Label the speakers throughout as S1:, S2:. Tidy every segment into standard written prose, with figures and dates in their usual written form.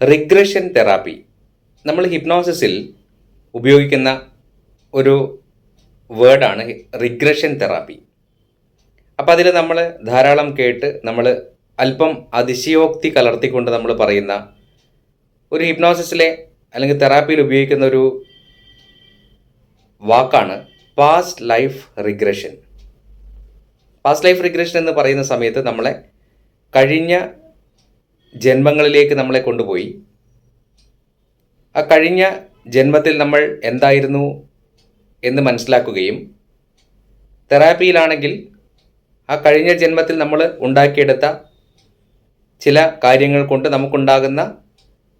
S1: Regression therapy. നമ്മൾ ഹിപ്നോസിസിൽ ഉപയോഗിക്കുന്ന ഒരു വേർഡാണ് റിഗ്രഷൻ തെറാപ്പി. അപ്പോൾ അതിൽ നമ്മൾ ധാരാളം കേട്ട് നമ്മൾ അല്പം അതിശയോക്തി കലർത്തിക്കൊണ്ട് നമ്മൾ പറയുന്ന ഒരു ഹിപ്നോസിസിലെ അല്ലെങ്കിൽ തെറാപ്പിയിൽ ഉപയോഗിക്കുന്ന ഒരു വാക്കാണ് past life regression. Past life regression എന്ന് പറയുന്ന സമയത്ത് നമ്മളെ കഴിഞ്ഞ ജന്മങ്ങളിലേക്ക് നമ്മളെ കൊണ്ടുപോയി ആ കഴിഞ്ഞ ജന്മത്തിൽ നമ്മൾ എന്തായിരുന്നു എന്ന് മനസ്സിലാക്കുകയും തെറാപ്പിയിലാണെങ്കിൽ ആ കഴിഞ്ഞ ജന്മത്തിൽ നമ്മൾ ഉണ്ടാക്കിയെടുത്ത ചില കാര്യങ്ങൾ കൊണ്ട് നമുക്കുണ്ടാകുന്ന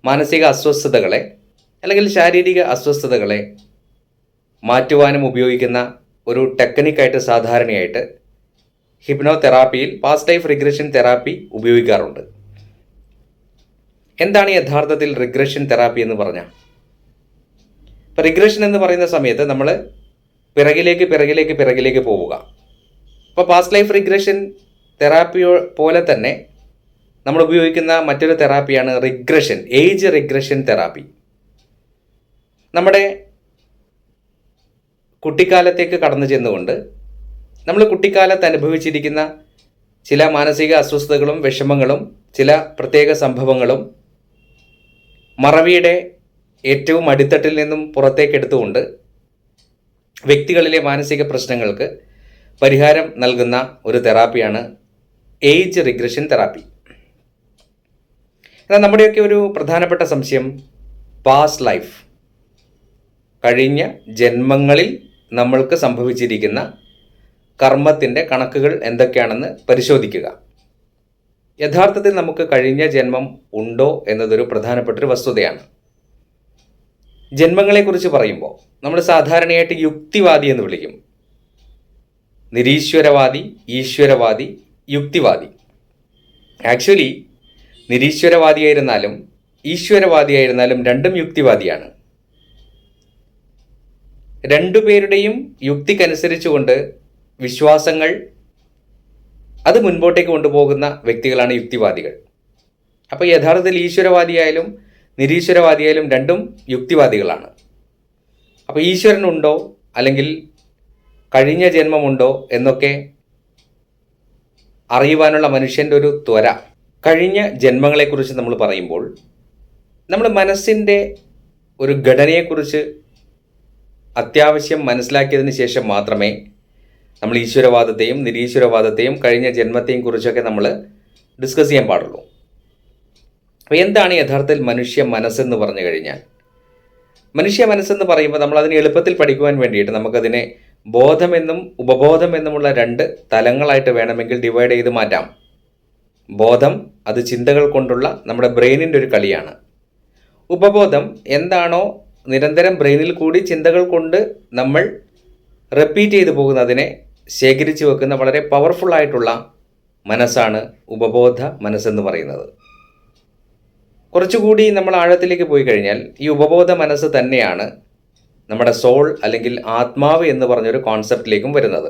S1: മാനസിക അസ്വസ്ഥതകളെ അല്ലെങ്കിൽ ശാരീരിക അസ്വസ്ഥതകളെ മാറ്റുവാനും ഉപയോഗിക്കുന്ന ഒരു ടെക്നിക്കായിട്ട് സാധാരണയായിട്ട് ഹിപ്നോ തെറാപ്പിയിൽ പാസ്റ്റ് ലൈഫ് റിഗ്രഷൻ തെറാപ്പി ഉപയോഗിക്കാറുണ്ട്. എന്താണ് യഥാർത്ഥത്തിൽ റിഗ്രഷൻ തെറാപ്പി എന്ന് പറഞ്ഞാൽ? ഇപ്പോൾ റിഗ്രഷൻ എന്ന് പറയുന്ന സമയത്ത് നമ്മൾ പിറകിലേക്ക് പോവുക. അപ്പോൾ പാസ്റ്റ് ലൈഫ് റിഗ്രഷൻ തെറാപ്പി പോലെ തന്നെ നമ്മൾ ഉപയോഗിക്കുന്ന മറ്റൊരു തെറാപ്പിയാണ് റിഗ്രഷൻ, ഏജ് റിഗ്രഷൻ തെറാപ്പി. നമ്മുടെ കുട്ടിക്കാലത്തേക്ക് കടന്നു ചെന്നുകൊണ്ട് നമ്മൾ കുട്ടിക്കാലത്ത് അനുഭവിച്ചിരിക്കുന്ന ചില മാനസിക അസ്വസ്ഥതകളും വിഷമങ്ങളും ചില പ്രത്യേക സംഭവങ്ങളും മറവിയുടെ ഏറ്റവും അടിത്തട്ടിൽ നിന്നും പുറത്തേക്കെടുത്തുകൊണ്ട് വ്യക്തികളിലെ മാനസിക പ്രശ്നങ്ങൾക്ക് പരിഹാരം നൽകുന്ന ഒരു തെറാപ്പിയാണ് ഏജ് റിഗ്രഷൻ തെറാപ്പി. എന്നാൽ നമ്മുടെയൊക്കെ ഒരു പ്രധാനപ്പെട്ട സംശയം പാസ്റ്റ് ലൈഫ്, കഴിഞ്ഞ ജന്മങ്ങളിൽ നമ്മൾക്ക് സംഭവിച്ചിരിക്കുന്ന കർമ്മത്തിൻ്റെ കണക്കുകൾ എന്തൊക്കെയാണെന്ന് പരിശോധിക്കുക. യഥാർത്ഥത്തിൽ നമുക്ക് കഴിഞ്ഞ ജന്മം ഉണ്ടോ എന്നതൊരു പ്രധാനപ്പെട്ടൊരു വസ്തുതയാണ്. ജന്മങ്ങളെക്കുറിച്ച് പറയുമ്പോൾ നമ്മൾ സാധാരണയായിട്ട് യുക്തിവാദി എന്ന് വിളിക്കും. നിരീശ്വരവാദി, ഈശ്വരവാദി, യുക്തിവാദി. ആക്ച്വലി നിരീശ്വരവാദിയായിരുന്നാലും ഈശ്വരവാദിയായിരുന്നാലും രണ്ടും യുക്തിവാദിയാണ്. രണ്ടുപേരുടെയും യുക്തിക്കനുസരിച്ചുകൊണ്ട് വിശ്വാസങ്ങൾ അത് മുൻപോട്ടേക്ക് കൊണ്ടുപോകുന്ന വ്യക്തികളാണ് യുക്തിവാദികൾ. അപ്പോൾ യഥാർത്ഥത്തിൽ ഈശ്വരവാദിയായാലും നിരീശ്വരവാദിയായാലും രണ്ടും യുക്തിവാദികളാണ്. അപ്പോൾ ഈശ്വരനുണ്ടോ അല്ലെങ്കിൽ കഴിഞ്ഞ ജന്മമുണ്ടോ എന്നൊക്കെ അറിയുവാനുള്ള മനുഷ്യൻ്റെ ഒരു ത്വര. കഴിഞ്ഞ ജന്മങ്ങളെക്കുറിച്ച് നമ്മൾ പറയുമ്പോൾ നമ്മൾ മനസ്സിൻ്റെ ഒരു ഘടനയെക്കുറിച്ച് അത്യാവശ്യം മനസ്സിലാക്കിയതിന് ശേഷം മാത്രമേ നമ്മൾ ഈശ്വരവാദത്തെയും നിരീശ്വരവാദത്തെയും കഴിഞ്ഞ ജന്മത്തെയും കുറിച്ചൊക്കെ നമ്മൾ ഡിസ്കസ് ചെയ്യാൻ പാടുള്ളൂ. അപ്പോൾ എന്താണ് യഥാർത്ഥത്തിൽ മനുഷ്യ മനസ്സെന്ന് പറഞ്ഞു കഴിഞ്ഞാൽ, മനുഷ്യ മനസ്സെന്ന് പറയുമ്പോൾ നമ്മൾ അതിനെ എളുപ്പത്തിൽ പഠിക്കുവാൻ വേണ്ടിയിട്ട് നമുക്കതിനെ ബോധമെന്നും ഉപബോധമെന്നുമുള്ള രണ്ട് തലങ്ങളായിട്ട് വേണമെങ്കിൽ ഡിവൈഡ് ചെയ്ത് മാറ്റാം. ബോധം അത് ചിന്തകൾ കൊണ്ടുള്ള നമ്മുടെ ബ്രെയിനിൻ്റെ ഒരു കളിയാണ്. ഉപബോധം എന്താണോ നിരന്തരം ബ്രെയിനിൽ കൂടി ചിന്തകൾ കൊണ്ട് നമ്മൾ റിപ്പീറ്റ് ചെയ്തു പോകുന്നതിനെ ശേഖരിച്ചു വെക്കുന്ന വളരെ പവർഫുൾ ആയിട്ടുള്ള മനസ്സാണ് ഉപബോധ മനസ്സെന്ന് പറയുന്നത്. കുറച്ചുകൂടി നമ്മൾ ആഴത്തിലേക്ക് പോയി കഴിഞ്ഞാൽ ഈ ഉപബോധ മനസ്സ് തന്നെയാണ് നമ്മുടെ സോൾ അല്ലെങ്കിൽ ആത്മാവ് എന്ന് പറഞ്ഞൊരു കോൺസെപ്റ്റിലേക്കും വരുന്നത്.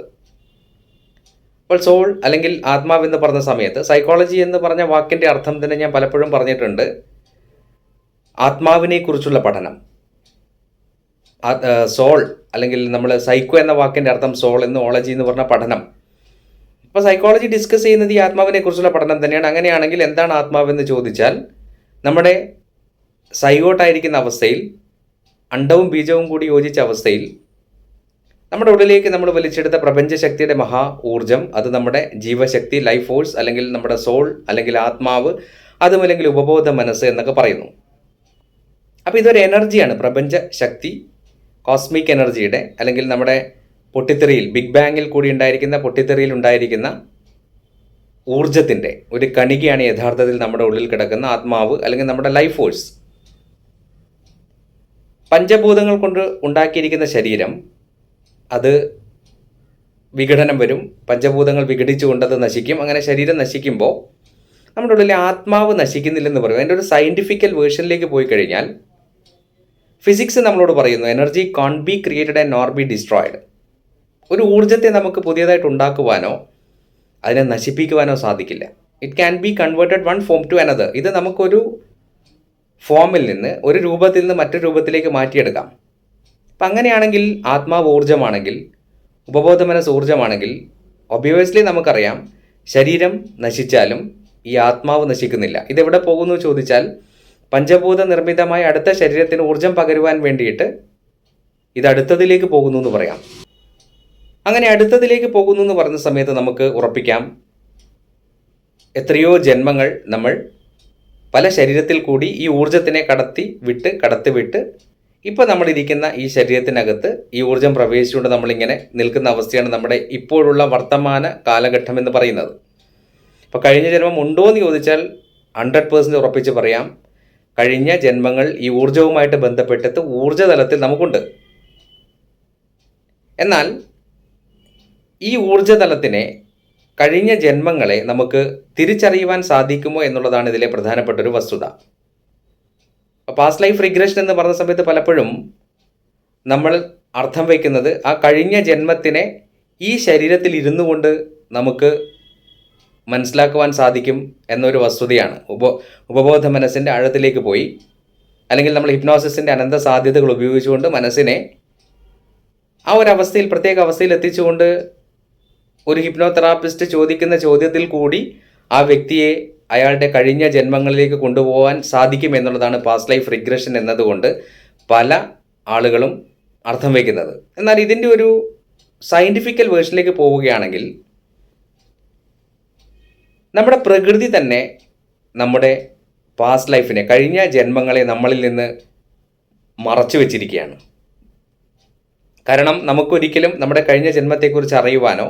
S1: അപ്പോൾ സോൾ അല്ലെങ്കിൽ ആത്മാവ് എന്ന് പറഞ്ഞ സമയത്ത് സൈക്കോളജി എന്ന് പറഞ്ഞ വാക്കിൻ്റെ അർത്ഥം തന്നെ ഞാൻ പലപ്പോഴും പറഞ്ഞിട്ടുണ്ട്. ആത്മാവിനെ കുറിച്ചുള്ള പഠനം. സോൾ അല്ലെങ്കിൽ നമ്മൾ സൈക്കോ എന്ന വാക്കിൻ്റെ അർത്ഥം സോൾ എന്ന്, ഓളജി എന്ന് പറഞ്ഞ പഠനം. അപ്പോൾ സൈക്കോളജി ഡിസ്കസ് ചെയ്യുന്നത് ഈ ആത്മാവിനെ കുറിച്ചുള്ള പഠനം തന്നെയാണ്. അങ്ങനെയാണെങ്കിൽ എന്താണ് ആത്മാവെന്ന് ചോദിച്ചാൽ, നമ്മുടെ സൈഗോട്ടായിരിക്കുന്ന അവസ്ഥയിൽ അണ്ടവും ബീജവും കൂടി യോജിച്ച അവസ്ഥയിൽ നമ്മുടെ ഉള്ളിലേക്ക് നമ്മൾ വലിച്ചെടുത്ത പ്രപഞ്ചശക്തിയുടെ മഹാ ഊർജം, അത് നമ്മുടെ ജീവശക്തി, ലൈഫ് ഫോഴ്സ് അല്ലെങ്കിൽ നമ്മുടെ സോൾ അല്ലെങ്കിൽ ആത്മാവ്, അതുമല്ലെങ്കിൽ ഉപബോധ മനസ്സ് എന്നൊക്കെ പറയുന്നു. അപ്പോൾ ഇതൊരു എനർജിയാണ്, പ്രപഞ്ച ശക്തി, കോസ്മിക് എനർജിയുടെ അല്ലെങ്കിൽ നമ്മുടെ പൊട്ടിത്തെറിയിൽ, ബിഗ് ബാങ്ങിൽ കൂടി ഉണ്ടായിരിക്കുന്ന പൊട്ടിത്തെറിയിൽ ഉണ്ടായിരിക്കുന്ന ഊർജത്തിൻ്റെ ഒരു കണികയാണ് യഥാർത്ഥത്തിൽ നമ്മുടെ ഉള്ളിൽ കിടക്കുന്ന ആത്മാവ് അല്ലെങ്കിൽ നമ്മുടെ ലൈഫ് ഫോഴ്സ്. പഞ്ചഭൂതങ്ങൾ കൊണ്ട് ഉണ്ടാക്കിയിരിക്കുന്ന ശരീരം അത് വിഘടനം വരും. പഞ്ചഭൂതങ്ങൾ വിഘടിച്ചുകൊണ്ട് അത് നശിക്കും. അങ്ങനെ ശരീരം നശിക്കുമ്പോൾ നമ്മുടെ ഉള്ളിലെ ആത്മാവ് നശിക്കുന്നില്ലെന്ന് പറയും. അതിൻ്റെ ഒരു സയൻറ്റിഫിക്കൽ വേർഷനിലേക്ക് പോയി കഴിഞ്ഞാൽ ഫിസിക്സ് നമ്മളോട് പറയുന്നു, energy can be created and nor be destroyed. ഒരു ഊർജ്ജത്തെ നമുക്ക് പുതിയതായിട്ട് ഉണ്ടാക്കുവാനോ അതിനെ നശിപ്പിക്കുവാനോ സാധിക്കില്ല. It can be converted one form to another. ഇത് നമുക്കൊരു ഫോമിൽ നിന്ന് ഒരു രൂപത്തിൽ നിന്ന് മറ്റൊരു രൂപത്തിലേക്ക് മാറ്റിയെടുക്കാം. അപ്പം അങ്ങനെയാണെങ്കിൽ ആത്മാവ് ഊർജ്ജമാണെങ്കിൽ, ഉപബോധ മനസ്സ് ഊർജ്ജമാണെങ്കിൽ, ഒബ്വിയസ്ലി നമുക്കറിയാം ശരീരം നശിച്ചാലും ഈ ആത്മാവ് നശിക്കുന്നില്ല. ഇതെവിടെ പോകുന്നു ചോദിച്ചാൽ പഞ്ചഭൂത നിർമ്മിതമായ അടുത്ത ശരീരത്തിന് ഊർജ്ജം പകരുവാൻ വേണ്ടിയിട്ട് ഇത് അടുത്തതിലേക്ക് പോകുന്നു എന്ന് പറയാം. അങ്ങനെ അടുത്തതിലേക്ക് പോകുന്നു എന്ന് പറയുന്ന സമയത്ത് നമുക്ക് ഉറപ്പിക്കാം എത്രയോ ജന്മങ്ങൾ നമ്മൾ പല ശരീരത്തിൽ കൂടി ഈ ഊർജ്ജത്തിനെ കടത്തി വിട്ട് ഇപ്പോൾ നമ്മളിരിക്കുന്ന ഈ ശരീരത്തിനകത്ത് ഈ ഊർജ്ജം പ്രവേശിച്ചുകൊണ്ട് നമ്മളിങ്ങനെ നിൽക്കുന്ന അവസ്ഥയാണ് നമ്മുടെ ഇപ്പോഴുള്ള വർത്തമാന കാലഘട്ടം എന്ന് പറയുന്നത്. അപ്പോൾ കഴിഞ്ഞ ജന്മം ഉണ്ടോ എന്ന് ചോദിച്ചാൽ 100% ഉറപ്പിച്ച് പറയാം, കഴിഞ്ഞ ജന്മങ്ങൾ ഈ ഊർജ്ജവുമായിട്ട് ബന്ധപ്പെട്ടിട്ട് ഊർജ്ജതലത്തിൽ നമുക്കുണ്ട്. എന്നാൽ ഈ ഊർജ്ജതലത്തിനെ, കഴിഞ്ഞ ജന്മങ്ങളെ നമുക്ക് തിരിച്ചറിയുവാൻ സാധിക്കുമോ എന്നുള്ളതാണ് ഇതിലെ പ്രധാനപ്പെട്ടൊരു വസ്തുത. പാസ്റ്റ് ലൈഫ് റിഗ്രഷൻ എന്ന് പറഞ്ഞ സമയത്ത് പലപ്പോഴും നമ്മൾ അർത്ഥം വയ്ക്കുന്നത് ആ കഴിഞ്ഞ ജന്മത്തിനെ ഈ ശരീരത്തിൽ ഇരുന്നു കൊണ്ട് നമുക്ക് മനസ്സിലാക്കുവാൻ സാധിക്കും എന്നൊരു വസ്തുതയാണ്. ഉപബോധ മനസ്സിൻ്റെ ആഴത്തിലേക്ക് പോയി, അല്ലെങ്കിൽ നമ്മൾ ഹിപ്നോസിസിൻ്റെ അനന്ത സാധ്യതകൾ ഉപയോഗിച്ചുകൊണ്ട് മനസ്സിനെ ആ ഒരു അവസ്ഥയിൽ, പ്രത്യേക അവസ്ഥയിൽ എത്തിച്ചുകൊണ്ട് ഒരു ഹിപ്നോതെറാപ്പിസ്റ്റ് ചോദിക്കുന്ന ചോദ്യത്തിൽ കൂടി ആ വ്യക്തിയെ അയാളുടെ കഴിഞ്ഞ ജന്മങ്ങളിലേക്ക് കൊണ്ടുപോകാൻ സാധിക്കും എന്നുള്ളതാണ് പാസ്റ്റ് ലൈഫ് റിഗ്രഷൻ എന്നതുകൊണ്ട് പല ആളുകളും അർത്ഥം വയ്ക്കുന്നത്. എന്നാൽ ഇതിൻ്റെ ഒരു സയൻറ്റിഫിക്കൽ വേർഷനിലേക്ക് പോവുകയാണെങ്കിൽ നമ്മുടെ പ്രകൃതി തന്നെ നമ്മുടെ പാസ്റ്റ് ലൈഫിനെ, കഴിഞ്ഞ ജന്മങ്ങളെ നമ്മളിൽ നിന്ന് മറച്ചു വെച്ചിരിക്കുകയാണ്. കാരണം നമുക്കൊരിക്കലും നമ്മുടെ കഴിഞ്ഞ ജന്മത്തെക്കുറിച്ച് അറിയുവാനോ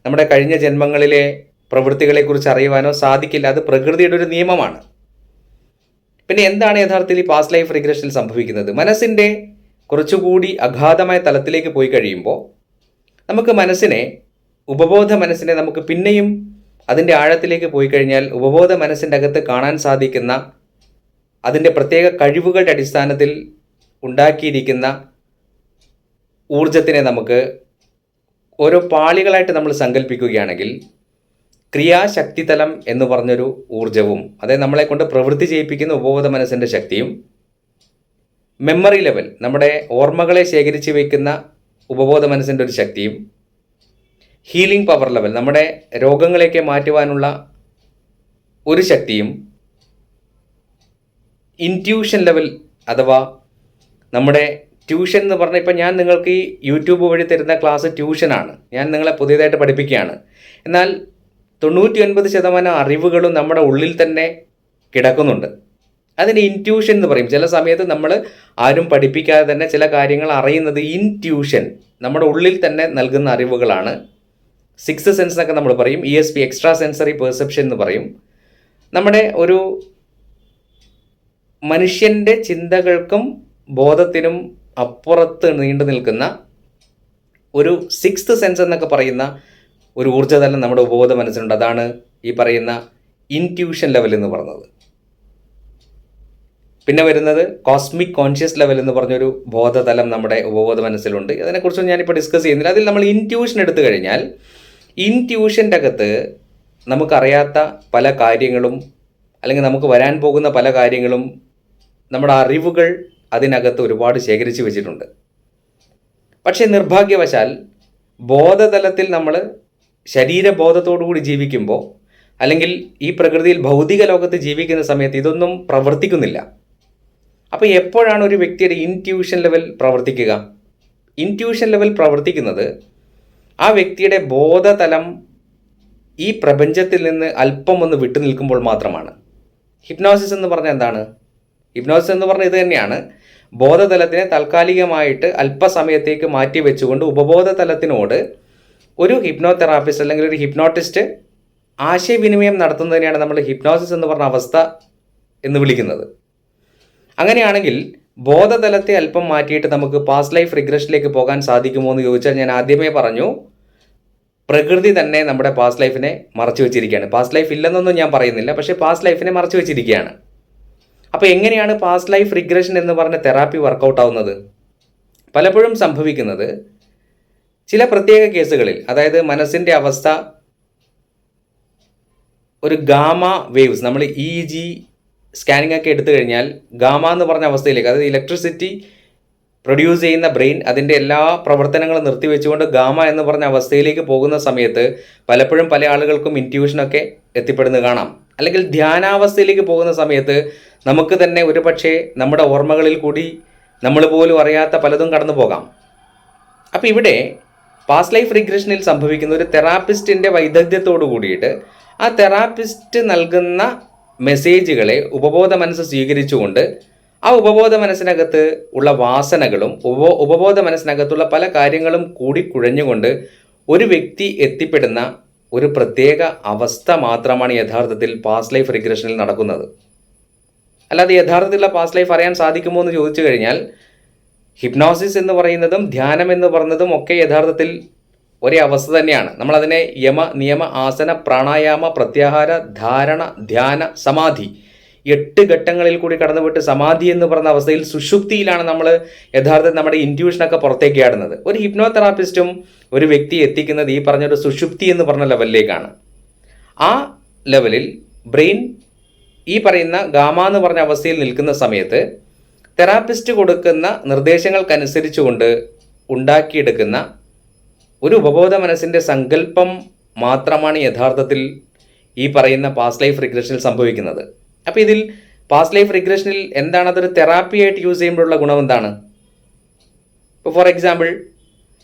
S1: നമ്മുടെ കഴിഞ്ഞ ജന്മങ്ങളിലെ പ്രവൃത്തികളെക്കുറിച്ച് അറിയുവാനോ സാധിക്കില്ല. അത് പ്രകൃതിയുടെ ഒരു നിയമമാണ്. പിന്നെ എന്താണ് യഥാർത്ഥത്തിൽ ഈ പാസ്റ്റ് ലൈഫ് റിഗ്രഷനിൽ സംഭവിക്കുന്നത്? മനസ്സിൻ്റെ കുറച്ചുകൂടി അഗാധമായ തലത്തിലേക്ക് പോയി കഴിയുമ്പോൾ നമുക്ക് മനസ്സിനെ, ഉപബോധ മനസ്സിനെ നമുക്ക് പിന്നെയും അതിൻ്റെ ആഴത്തിലേക്ക് പോയി കഴിഞ്ഞാൽ ഉപബോധ മനസ്സിൻ്റെ അകത്ത് കാണാൻ സാധിക്കുന്ന അതിൻ്റെ പ്രത്യേക കഴിവുകളുടെ അടിസ്ഥാനത്തിൽ ഉണ്ടാക്കിയിരിക്കുന്ന ഊർജത്തിനെ നമുക്ക് ഓരോ പാളികളായിട്ട് നമ്മൾ സങ്കല്പിക്കുകയാണെങ്കിൽ ക്രിയാശക്തിതലം എന്ന് പറഞ്ഞൊരു ഊർജവും, അതായത് നമ്മളെ കൊണ്ട് പ്രവൃത്തി ചെയ്യിപ്പിക്കുന്ന ഉപബോധ മനസ്സിൻ്റെ ശക്തിയും, മെമ്മറി ലെവൽ, നമ്മുടെ ഓർമ്മകളെ ശേഖരിച്ച് വയ്ക്കുന്ന ഉപബോധ മനസ്സിൻ്റെ ഒരു ശക്തിയും, ഹീലിംഗ് പവർ ലെവൽ, നമ്മുടെ രോഗങ്ങളെയൊക്കെ മാറ്റുവാനുള്ള ഒരു ശക്തിയും, ഇൻറ്റ്യൂഷൻ ലെവൽ അഥവാ നമ്മുടെ ട്യൂഷൻ എന്ന് പറഞ്ഞാൽ, ഇപ്പം ഞാൻ നിങ്ങൾക്ക് ഈ യൂട്യൂബ് വഴി തരുന്ന ക്ലാസ് ട്യൂഷനാണ്, ഞാൻ നിങ്ങളെ പുതിയതായിട്ട് പഠിപ്പിക്കുകയാണ്. എന്നാൽ 99% അറിവുകളും നമ്മുടെ ഉള്ളിൽ തന്നെ കിടക്കുന്നുണ്ട്. അതിന് ഇൻറ്റ്യൂഷൻ എന്ന് പറയും. ചില സമയത്ത് നമ്മൾ ആരും പഠിപ്പിക്കാതെ തന്നെ ചില കാര്യങ്ങൾ അറിയുന്നത് ഇൻറ്റ്യൂഷൻ, നമ്മുടെ ഉള്ളിൽ തന്നെ നൽകുന്ന അറിവുകളാണ്. 6th സെൻസ് എന്നൊക്കെ നമ്മൾ പറയും, ESP, എക്സ്ട്രാ സെൻസറി പെർസെപ്ഷൻ എന്ന് പറയും. നമ്മുടെ ഒരു മനുഷ്യൻ്റെ ചിന്തകൾക്കും ബോധത്തിനും അപ്പുറത്ത് നീണ്ടു നിൽക്കുന്ന ഒരു 6th സെൻസ് എന്നൊക്കെ പറയുന്ന ഒരു ഊർജ്ജതലം നമ്മുടെ ഉപബോധ മനസ്സിലുണ്ട്. അതാണ് ഈ പറയുന്ന ഇൻറ്റ്യൂഷൻ ലെവൽ എന്ന് പറയുന്നത്. പിന്നെ വരുന്നത് കോസ്മിക് കോൺഷ്യസ് ലെവൽ എന്ന് പറഞ്ഞൊരു ബോധതലം നമ്മുടെ ഉപബോധ മനസ്സിലുണ്ട്. അതിനെക്കുറിച്ചൊന്നും ഞാനിപ്പോൾ ഡിസ്കസ് ചെയ്യുന്നില്ല. അതിൽ നമ്മൾ ഇൻറ്റ്യൂഷൻ എടുത്തു കഴിഞ്ഞാൽ ഇൻറ്റ്യൂഷൻ്റെ അകത്ത് നമുക്കറിയാത്ത പല കാര്യങ്ങളും, അല്ലെങ്കിൽ നമുക്ക് വരാൻ പോകുന്ന പല കാര്യങ്ങളും, നമ്മുടെ അറിവുകൾ അതിനകത്ത് ഒരുപാട് ശേഖരിച്ച് വെച്ചിട്ടുണ്ട്. പക്ഷേ നിർഭാഗ്യവശാൽ ബോധതലത്തിൽ നമ്മൾ ശരീരബോധത്തോടുകൂടി ജീവിക്കുമ്പോൾ, അല്ലെങ്കിൽ ഈ പ്രകൃതിയിൽ ഭൗതിക ലോകത്ത് ജീവിക്കുന്ന സമയത്ത് ഇതൊന്നും പ്രവർത്തിക്കുന്നില്ല. അപ്പോൾ എപ്പോഴാണ് ഒരു വ്യക്തിയുടെ ഇൻറ്റ്യൂഷൻ ലെവൽ പ്രവർത്തിക്കുക? ഇൻറ്റ്യൂഷൻ ലെവൽ പ്രവർത്തിക്കുന്നത് ആ വ്യക്തിയുടെ ബോധതലം ഈ പ്രപഞ്ചത്തിൽ നിന്ന് അല്പം ഒന്ന് വിട്ടു നിൽക്കുമ്പോൾ മാത്രമാണ്. ഹിപ്നോസിസ് എന്ന് പറഞ്ഞാൽ എന്താണ്? ഹിപ്നോസിസ് എന്ന് പറഞ്ഞാൽ ഇത് തന്നെയാണ്. ബോധതലത്തിനെ താൽക്കാലികമായിട്ട് അല്പസമയത്തേക്ക് മാറ്റി വെച്ചുകൊണ്ട് ഉപബോധതലത്തിനോട് ഒരു ഹിപ്നോതെറാപ്പിസ്റ്റ് അല്ലെങ്കിൽ ഒരു ഹിപ്നോട്ടിസ്റ്റ് ആശയവിനിമയം നടത്തുന്നതിനെയാണ് നമ്മൾ ഹിപ്നോസിസ് എന്ന് പറഞ്ഞ അവസ്ഥ എന്ന് വിളിക്കുന്നത്. അങ്ങനെയാണെങ്കിൽ ബോധതലത്തെ അല്പം മാറ്റിയിട്ട് നമുക്ക് പാസ്റ്റ് ലൈഫ് റിഗ്രഷനിലേക്ക് പോകാൻ സാധിക്കുമോ എന്ന് ചോദിച്ചാൽ, ഞാൻ ആദ്യമേ പറഞ്ഞു, പ്രകൃതി തന്നെ നമ്മുടെ പാസ്റ്റ് ലൈഫിനെ മറച്ചു വെച്ചിരിക്കുകയാണ്. പാസ്റ്റ് ലൈഫ് ഇല്ലെന്നൊന്നും ഞാൻ പറയുന്നില്ല, പക്ഷേ പാസ്റ്റ് ലൈഫിനെ മറച്ചു വെച്ചിരിക്കുകയാണ്. അപ്പോൾ എങ്ങനെയാണ് പാസ്റ്റ് ലൈഫ് റിഗ്രഷൻ എന്ന് പറഞ്ഞ തെറാപ്പി വർക്കൗട്ട് ആവുന്നത്? പലപ്പോഴും സംഭവിക്കുന്നത് ചില പ്രത്യേക കേസുകളിൽ, അതായത് മനസ്സിൻ്റെ അവസ്ഥ ഒരു ഗാമ വേവ്സ്, നമ്മൾ EEG സ്കാനിങ് ഒക്കെ എടുത്തു കഴിഞ്ഞാൽ ഗാമ എന്ന് പറഞ്ഞ അവസ്ഥയിലേക്ക്, അതായത് ഇലക്ട്രിസിറ്റി പ്രൊഡ്യൂസ് ചെയ്യുന്ന ബ്രെയിൻ അതിൻ്റെ എല്ലാ പ്രവർത്തനങ്ങളും നിർത്തിവെച്ചുകൊണ്ട് ഗാമ എന്ന് പറഞ്ഞ അവസ്ഥയിലേക്ക് പോകുന്ന സമയത്ത് പലപ്പോഴും പല ആളുകൾക്കും ഇൻറ്റ്യൂഷനൊക്കെ എത്തിപ്പെടുന്നത് കാണാം. അല്ലെങ്കിൽ ധ്യാനാവസ്ഥയിലേക്ക് പോകുന്ന സമയത്ത് നമുക്ക് തന്നെ ഒരു പക്ഷേ നമ്മുടെ ഓർമ്മകളിൽ കൂടി നമ്മൾ പോലും അറിയാത്ത പലതും കടന്നു പോകാം. അപ്പോൾ ഇവിടെ പാസ്റ്റ് ലൈഫ് റിഗ്രഷനിൽ സംഭവിക്കുന്ന ഒരു തെറാപ്പിസ്റ്റിൻ്റെ വൈദഗ്ധ്യത്തോടു കൂടിയിട്ട് ആ തെറാപ്പിസ്റ്റ് നൽകുന്ന മെസ്സേജുകളെ ഉപബോധ മനസ്സ് സ്വീകരിച്ചുകൊണ്ട് ആ ഉപബോധ മനസ്സിനകത്ത് ഉള്ള വാസനകളും ഉപബോധ മനസ്സിനകത്തുള്ള പല കാര്യങ്ങളും കൂടി കുഴഞ്ഞുകൊണ്ട് ഒരു വ്യക്തി എത്തിപ്പെടുന്ന ഒരു പ്രത്യേക അവസ്ഥ മാത്രമാണ് യഥാർത്ഥത്തിൽ പാസ്റ്റ് ലൈഫ് റിഗ്രഷനിൽ നടക്കുന്നത്. അല്ലാതെ യഥാർത്ഥത്തിലുള്ള പാസ്റ്റ് ലൈഫ് അറിയാൻ സാധിക്കുമോ എന്ന് ചോദിച്ചു കഴിഞ്ഞാൽ ഹിപ്നോസിസ് എന്ന് പറയുന്നതും ധ്യാനം എന്ന് പറയുന്നതും ഒക്കെ യഥാർത്ഥത്തിൽ ഒരേ അവസ്ഥ തന്നെയാണ്. നമ്മളതിനെ യമ, നിയമ, ആസന, പ്രാണായാമ, പ്രത്യാഹാര, ധാരണ, ധ്യാന, സമാധി 8 ഘട്ടങ്ങളിൽ കൂടി കടന്നുപോയിട്ട് സമാധി എന്ന് പറഞ്ഞ അവസ്ഥയിൽ സുഷുപ്തിയിലാണ് നമ്മൾ യഥാർത്ഥത്തിൽ നമ്മുടെ ഇൻറ്റ്യൂഷനൊക്കെ പുറത്തേക്ക് ആടുന്നത്. ഒരു ഹിപ്നോ തെറാപ്പിസ്റ്റും ഒരു വ്യക്തി എത്തിക്കുന്നത് ഈ പറഞ്ഞൊരു സുഷുപ്തി എന്ന് പറഞ്ഞ ലെവലിലേക്കാണ്. ആ ലെവലിൽ ബ്രെയിൻ ഈ പറയുന്ന ഗാമ എന്ന് പറഞ്ഞ അവസ്ഥയിൽ നിൽക്കുന്ന സമയത്ത് തെറാപ്പിസ്റ്റ് കൊടുക്കുന്ന നിർദ്ദേശങ്ങൾക്കനുസരിച്ചുകൊണ്ട് ഉണ്ടാക്കിയെടുക്കുന്ന ഒരു ഉപബോധ മനസ്സിൻ്റെ സങ്കല്പം മാത്രമാണ് യഥാർത്ഥത്തിൽ ഈ പറയുന്ന പാസ്റ്റ് ലൈഫ് റിഗ്രഷനിൽ സംഭവിക്കുന്നത്. അപ്പോൾ ഇതിൽ പാസ്റ്റ് ലൈഫ് റിഗ്രഷനിൽ എന്താണ് അതൊരു തെറാപ്പിയായിട്ട് യൂസ് ചെയ്യുമ്പോഴുള്ള ഗുണം എന്താണ്? ഇപ്പോൾ ഫോർ എക്സാമ്പിൾ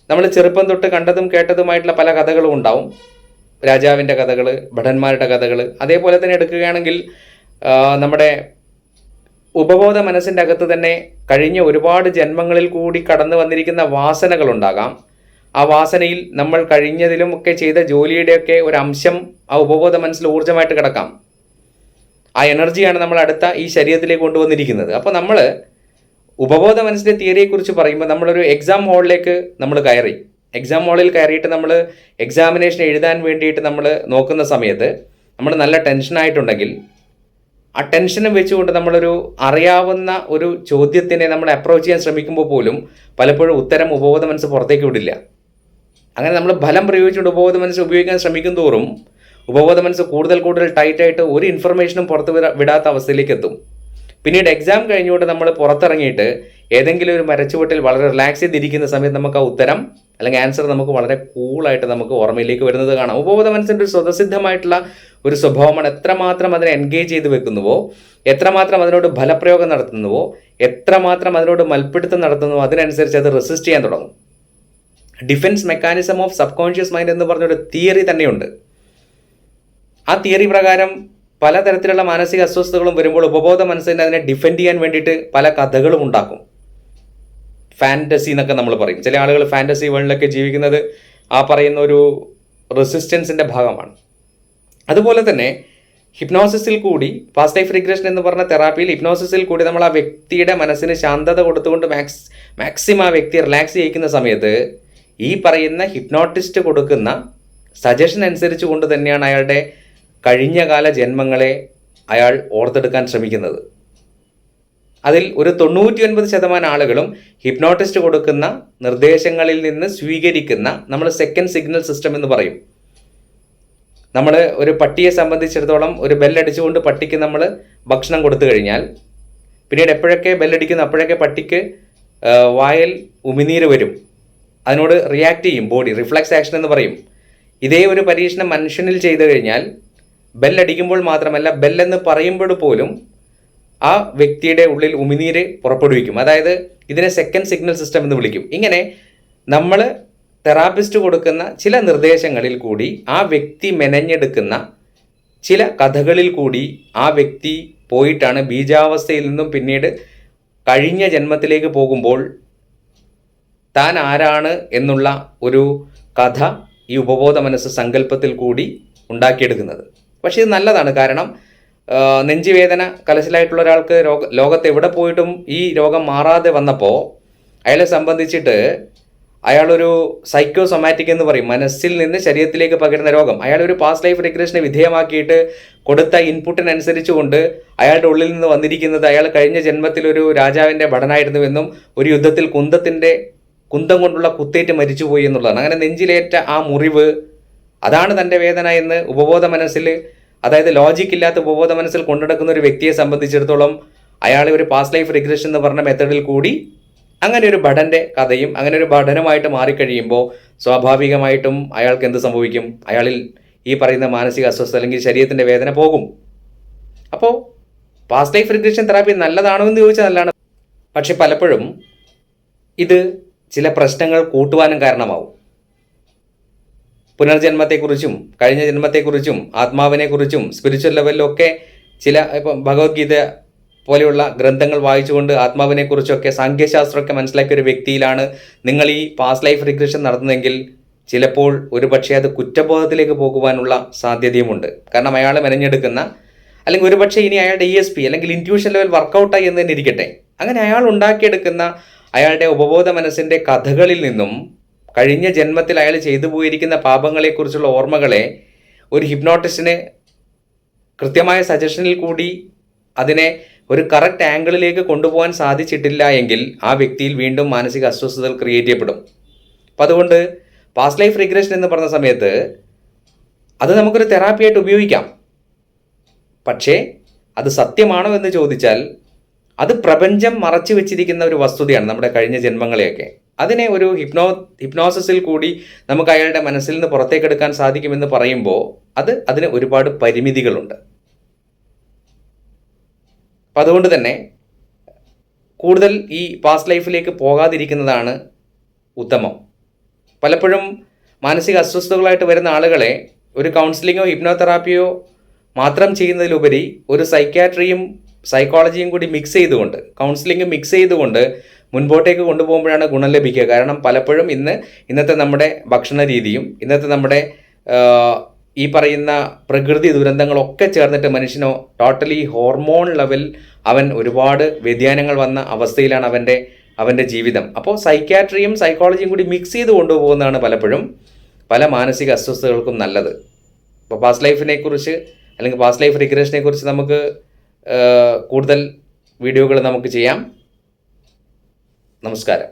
S1: നമ്മൾ ചെറുപ്പം തൊട്ട് കണ്ടതും കേട്ടതുമായിട്ടുള്ള പല കഥകളും ഉണ്ടാവും. രാജാവിൻ്റെ കഥകൾ, ഭടന്മാരുടെ കഥകൾ. അതേപോലെ തന്നെ എടുക്കുകയാണെങ്കിൽ നമ്മുടെ ഉപബോധ മനസ്സിൻ്റെ അകത്ത് തന്നെ കഴിഞ്ഞ ഒരുപാട് ജന്മങ്ങളിൽ കൂടി കടന്നു വന്നിരിക്കുന്ന വാസനകളുണ്ടാകാം. ആ വാസനയിൽ നമ്മൾ കഴിഞ്ഞതിലും ഒക്കെ ചെയ്ത ജോലിയുടെയൊക്കെ ഒരു അംശം ആ ഉപബോധ മനസ്സിൽ ഊർജ്ജമായിട്ട് കിടക്കാം. ആ എനർജിയാണ് നമ്മൾ അടുത്ത ഈ ശരീരത്തിലേക്ക് കൊണ്ടുവന്നിരിക്കുന്നത്. അപ്പോൾ നമ്മൾ ഉപബോധ മനസ്സിൻ്റെ തിയറിയെക്കുറിച്ച് പറയുമ്പോൾ നമ്മളൊരു എക്സാം ഹാളിലേക്ക് നമ്മൾ കയറി. എക്സാം ഹാളിൽ കയറിയിട്ട് നമ്മൾ എക്സാമിനേഷൻ എഴുതാൻ വേണ്ടിയിട്ട് നമ്മൾ നോക്കുന്ന സമയത്ത് നമ്മൾ നല്ല ടെൻഷനായിട്ടുണ്ടെങ്കിൽ ആ ടെൻഷനും വെച്ചുകൊണ്ട് നമ്മളൊരു അറിയാവുന്ന ഒരു ചോദ്യത്തിനെ നമ്മൾ അപ്രോച്ച് ചെയ്യാൻ ശ്രമിക്കുമ്പോൾ പോലും പലപ്പോഴും ഉത്തരം ഉപബോധ മനസ്സ് പുറത്തേക്ക് വിടില്ല. അങ്ങനെ നമ്മൾ ബലം പ്രയോഗിച്ചുകൊണ്ട് ഉപബോധ മനസ്സ് ഉപയോഗിക്കാൻ ശ്രമിക്കും തോറും ഉപബോധ മനസ്സ് കൂടുതൽ ടൈറ്റായിട്ട് ഒരു ഇൻഫർമേഷനും പുറത്ത് വിടാത്ത അവസ്ഥയിലേക്ക് എത്തും. പിന്നീട് എക്സാം കഴിഞ്ഞുകൊണ്ട് നമ്മൾ പുറത്തിറങ്ങിയിട്ട് ഏതെങ്കിലും ഒരു മരച്ചുവട്ടിൽ വളരെ റിലാക്സ് ചെയ്തിരിക്കുന്ന സമയത്ത് നമുക്ക് ആ ഉത്തരം അല്ലെങ്കിൽ ആൻസർ നമുക്ക് വളരെ കൂളായിട്ട് നമുക്ക് ഓർമ്മയിലേക്ക് വരുന്നത് കാണാം. ഉപബോധ മനസ്സിൻ്റെ ഒരു സ്വതസിദ്ധമായിട്ടുള്ള ഒരു സ്വഭാവമാണ്. എത്രമാത്രം അതിനെ എൻഗേജ് ചെയ്ത് വെക്കുന്നുവോ, എത്രമാത്രം അതിനോട് ഫലപ്രയോഗം നടത്തുന്നുവോ, എത്രമാത്രം അതിനോട് മൽപ്പിടുത്തം നടത്തുന്നുവോ അതിനനുസരിച്ച് അത് റെസിസ്റ്റ് ചെയ്യാൻ തുടങ്ങും. Defence mechanism of sub conscious mind എന്ന് പറഞ്ഞൊരു തിയറി തന്നെയുണ്ട്. ആ തിയറി പ്രകാരം പലതരത്തിലുള്ള മാനസിക അസ്വസ്ഥതകളും വരുമ്പോൾ ഉപബോധ മനസ്സിനെ അതിനെ ഡിഫെൻഡ് ചെയ്യാൻ വേണ്ടിയിട്ട് പല കഥകളും ഉണ്ടാക്കും. ഫാൻറ്റസി എന്നൊക്കെ നമ്മൾ പറയും. ചില ആളുകൾ ഫാൻറ്റസി വേൾഡിലൊക്കെ ജീവിക്കുന്നത് ആ പറയുന്ന ഒരു റെസിസ്റ്റൻസിൻ്റെ ഭാഗമാണ്. അതുപോലെ തന്നെ ഹിപ്നോസിസിൽ കൂടി പാസ്റ്റ് ലൈഫ് റിഗ്രഷൻ എന്ന് പറഞ്ഞ തെറാപ്പിയിൽ ഹിപ്നോസിസിൽ കൂടി നമ്മൾ ആ വ്യക്തിയുടെ മനസ്സിന് ശാന്തത കൊടുത്തുകൊണ്ട് മാക്സിമം ആ വ്യക്തിയെ റിലാക്സ് ചെയ്യിക്കുന്ന സമയത്ത് ഈ പറയുന്ന ഹിപ്നോട്ടിസ്റ്റ് കൊടുക്കുന്ന സജഷൻ അനുസരിച്ച് കൊണ്ട് തന്നെയാണ് അയാളുടെ കഴിഞ്ഞകാല ജന്മങ്ങളെ അയാൾ ഓർത്തെടുക്കാൻ ശ്രമിക്കുന്നത്. അതിൽ ഒരു 99% ആളുകളും ഹിപ്നോട്ടിസ്റ്റ് കൊടുക്കുന്ന നിർദ്ദേശങ്ങളിൽ നിന്ന് സ്വീകരിക്കുന്ന നമ്മൾ സെക്കൻഡ് സിഗ്നൽ സിസ്റ്റം എന്ന് പറയും. നമ്മൾ ഒരു പട്ടിയെ സംബന്ധിച്ചിടത്തോളം ഒരു ബെല്ലടിച്ചുകൊണ്ട് പട്ടിക്ക് നമ്മൾ ഭക്ഷണം കൊടുത്തു കഴിഞ്ഞാൽ പിന്നീട് എപ്പോഴൊക്കെ ബെല്ലടിക്കുന്നു അപ്പോഴൊക്കെ പട്ടിക്ക് വായിൽ ഉമിനീര് വരും. അതിനോട് റിയാക്ട് ചെയ്യും ബോഡി, റിഫ്ലക്സ് ആക്ഷൻ എന്ന് പറയും. ഇതേ ഒരു പരീക്ഷണം മനുഷ്യനിൽ ചെയ്തു കഴിഞ്ഞാൽ ബെല്ലടിക്കുമ്പോൾ മാത്രമല്ല ബെല്ലെന്ന് പറയുമ്പോൾ പോലും ആ വ്യക്തിയുടെ ഉള്ളിൽ ഉമിനീര് പുറപ്പെടുവിക്കും. അതായത് ഇതിനെ സെക്കൻഡ് സിഗ്നൽ സിസ്റ്റം എന്ന് വിളിക്കും. ഇങ്ങനെ നമ്മൾ തെറാപ്പിസ്റ്റ് കൊടുക്കുന്ന ചില നിർദ്ദേശങ്ങളിൽ കൂടി ആ വ്യക്തി മെനഞ്ഞെടുക്കുന്ന ചില കഥകളിൽ കൂടി ആ വ്യക്തി പോയിട്ടാണ് ബീജാവസ്ഥയിൽ നിന്നും പിന്നീട് കഴിഞ്ഞ ജന്മത്തിലേക്ക് പോകുമ്പോൾ താൻ ആരാണ് എന്നുള്ള ഒരു കഥ ഈ ഉപബോധ മനസ്സ് സങ്കല്പത്തിൽ കൂടി ഉണ്ടാക്കിയെടുക്കുന്നത്. പക്ഷേ ഇത് നല്ലതാണ്. കാരണം നെഞ്ചുവേദന കലശലായിട്ടുള്ള ഒരാൾക്ക് ലോകത്ത് എവിടെ പോയിട്ടും ഈ രോഗം മാറാതെ വന്നപ്പോൾ അയാളെ സംബന്ധിച്ചിട്ട് അയാളൊരു സൈക്കോസൊമാറ്റിക് എന്ന് പറയും, മനസ്സിൽ നിന്ന് ശരീരത്തിലേക്ക് പകരുന്ന രോഗം. അയാളൊരു പാസ്റ്റ് ലൈഫ് റിഗ്രഷനെ വിധേയമാക്കിയിട്ട് കൊടുത്ത ഇൻപുട്ടിനനുസരിച്ചുകൊണ്ട് അയാളുടെ ഉള്ളിൽ നിന്ന് വന്നിരിക്കുന്നത് അയാൾ കഴിഞ്ഞ ജന്മത്തിൽ ഒരു രാജാവിൻ്റെ ഭടനായിരുന്നുവെന്നും ഒരു യുദ്ധത്തിൽ കുന്തം കൊണ്ടുള്ള കുത്തേറ്റ് മരിച്ചുപോയി എന്നുള്ളതാണ്. അങ്ങനെ നെഞ്ചിലേറ്റ ആ മുറിവ് അതാണ് തൻ്റെ വേദന എന്ന് ഉപബോധ മനസ്സിൽ അതായത് ലോജിക് ഇല്ലാത്ത ഉപബോധ മനസ്സിൽ കൊണ്ടുനടക്കുന്ന ഒരു വ്യക്തിയെ സംബന്ധിച്ചിടത്തോളം അയാളെ ഒരു പാസ്റ്റ് ലൈഫ് റിഗ്രഷൻ എന്ന് പറഞ്ഞ മെത്തഡിൽ കൂടി അങ്ങനെ ഒരു ഭടന്റെ കഥയും അങ്ങനെ ഒരു പഠനമായിട്ട് മാറിക്കഴിയുമ്പോൾ സ്വാഭാവികമായിട്ടും അയാൾക്ക് എന്ത് സംഭവിക്കും? അയാളിൽ ഈ പറയുന്ന മാനസിക അസ്വസ്ഥത അല്ലെങ്കിൽ ശരീരത്തിന്റെ വേദന പോകും. അപ്പോൾ പാസ്റ്റ് ലൈഫ് റിഗ്രഷൻ തെറാപ്പി നല്ലതാണോ എന്ന് ചോദിച്ചാൽ നല്ലതാണ്. പക്ഷെ പലപ്പോഴും ഇത് ചില പ്രശ്നങ്ങൾ കൂട്ടുവാനും കാരണമാവും. പുനർജന്മത്തെക്കുറിച്ചും കഴിഞ്ഞ ജന്മത്തെക്കുറിച്ചും ആത്മാവിനെക്കുറിച്ചും സ്പിരിച്വൽ ലെവലിലൊക്കെ ഇപ്പം ഭഗവത്ഗീത പോലെയുള്ള ഗ്രന്ഥങ്ങൾ വായിച്ചുകൊണ്ട് ആത്മാവിനെക്കുറിച്ചൊക്കെ സാഖ്യശാസ്ത്രമൊക്കെ മനസ്സിലാക്കിയ ഒരു വ്യക്തിയിലാണ് നിങ്ങൾ ഈ പാസ്റ്റ് ലൈഫ് റിഗ്രഷൻ നടത്തുന്നതെങ്കിൽ ചിലപ്പോൾ ഒരുപക്ഷെ അത് കുറ്റബോധത്തിലേക്ക് പോകുവാനുള്ള സാധ്യതയുമുണ്ട്. കാരണം അയാൾ മെനഞ്ഞെടുക്കുന്ന അല്ലെങ്കിൽ ഒരുപക്ഷെ ഇനി അയാളുടെ ESP അല്ലെങ്കിൽ ഇൻറ്റ്യൂഷൻ ലെവൽ വർക്കൗട്ടായി എന്ന് തന്നെ ഇരിക്കട്ടെ, അങ്ങനെ അയാൾ ഉണ്ടാക്കിയെടുക്കുന്ന അയാളുടെ ഉപബോധ മനസ്സിൻ്റെ കഥകളിൽ നിന്നും കഴിഞ്ഞ ജന്മത്തിൽ അയാൾ ചെയ്തു പോയിരിക്കുന്ന പാപങ്ങളെക്കുറിച്ചുള്ള ഓർമ്മകളെ ഒരു ഹിപ്നോട്ടിസ്റ്റിന് കൃത്യമായ സജഷനിൽ കൂടി അതിനെ ഒരു കറക്റ്റ് ആംഗിളിലേക്ക് കൊണ്ടുപോകാൻ സാധിച്ചിട്ടില്ല എങ്കിൽ ആ വ്യക്തിയിൽ വീണ്ടും മാനസിക അസ്വസ്ഥതകൾ ക്രിയേറ്റ് ചെയ്യപ്പെടും. അപ്പം അതുകൊണ്ട് പാസ്റ്റ് ലൈഫ് റിഗ്രഷൻ എന്ന് പറഞ്ഞ സമയത്ത് അത് നമുക്കൊരു തെറാപ്പിയായിട്ട് ഉപയോഗിക്കാം. പക്ഷേ അത് സത്യമാണോ എന്ന് ചോദിച്ചാൽ അത് പ്രപഞ്ചം മറച്ചു വെച്ചിരിക്കുന്ന ഒരു വസ്തുതയാണ്, നമ്മുടെ കഴിഞ്ഞ ജന്മങ്ങളെയൊക്കെ. അതിനെ ഒരു ഹിപ്നോസിസിൽ കൂടി നമുക്ക് അയാളുടെ മനസ്സിൽ നിന്ന് പുറത്തേക്കെടുക്കാൻ സാധിക്കുമെന്ന് പറയുമ്പോൾ അതിന് ഒരുപാട് പരിമിതികളുണ്ട്. അപ്പം അതുകൊണ്ട് തന്നെ കൂടുതൽ ഈ പാസ്റ്റ് ലൈഫിലേക്ക് പോകാതിരിക്കുന്നതാണ് ഉത്തമം. പലപ്പോഴും മാനസിക അസ്വസ്ഥതകളായിട്ട് വരുന്ന ആളുകളെ ഒരു കൗൺസിലിങ്ങോ ഹിപ്നോതെറാപ്പിയോ മാത്രം ചെയ്യുന്നതിലുപരി ഒരു സൈക്യാട്രിയും സൈക്കോളജിയും കൂടി മിക്സ് ചെയ്തുകൊണ്ട്, കൗൺസിലിംഗ് മിക്സ് ചെയ്തുകൊണ്ട് മുൻപോട്ടേക്ക് കൊണ്ടുപോകുമ്പോഴാണ് ഗുണം ലഭിക്കുക. കാരണം പലപ്പോഴും ഇന്നത്തെ നമ്മുടെ ഭക്ഷണ രീതിയും ഇന്നത്തെ നമ്മുടെ ഈ പറയുന്ന പ്രകൃതി ദുരന്തങ്ങളൊക്കെ ചേർന്നിട്ട് മനുഷ്യനോ ടോട്ടലി ഹോർമോൺ ലെവൽ അവൻ ഒരുപാട് വ്യതിയാനങ്ങൾ വന്ന അവസ്ഥയിലാണ് അവൻ്റെ ജീവിതം. അപ്പോൾ സൈക്യാട്രിയും സൈക്കോളജിയും കൂടി മിക്സ് ചെയ്ത് കൊണ്ടുപോകുന്നതാണ് പലപ്പോഴും പല മാനസിക അസ്വസ്ഥതകൾക്കും നല്ലത്. അപ്പോൾ പാസ്റ്റ് ലൈഫിനെ കുറിച്ച് അല്ലെങ്കിൽ പാസ്റ്റ് ലൈഫ് റിഗ്രഷനെ കുറിച്ച് നമുക്ക് കൂടുതൽ വീഡിയോകൾ നമുക്ക് ചെയ്യാം. നമസ്കാരം.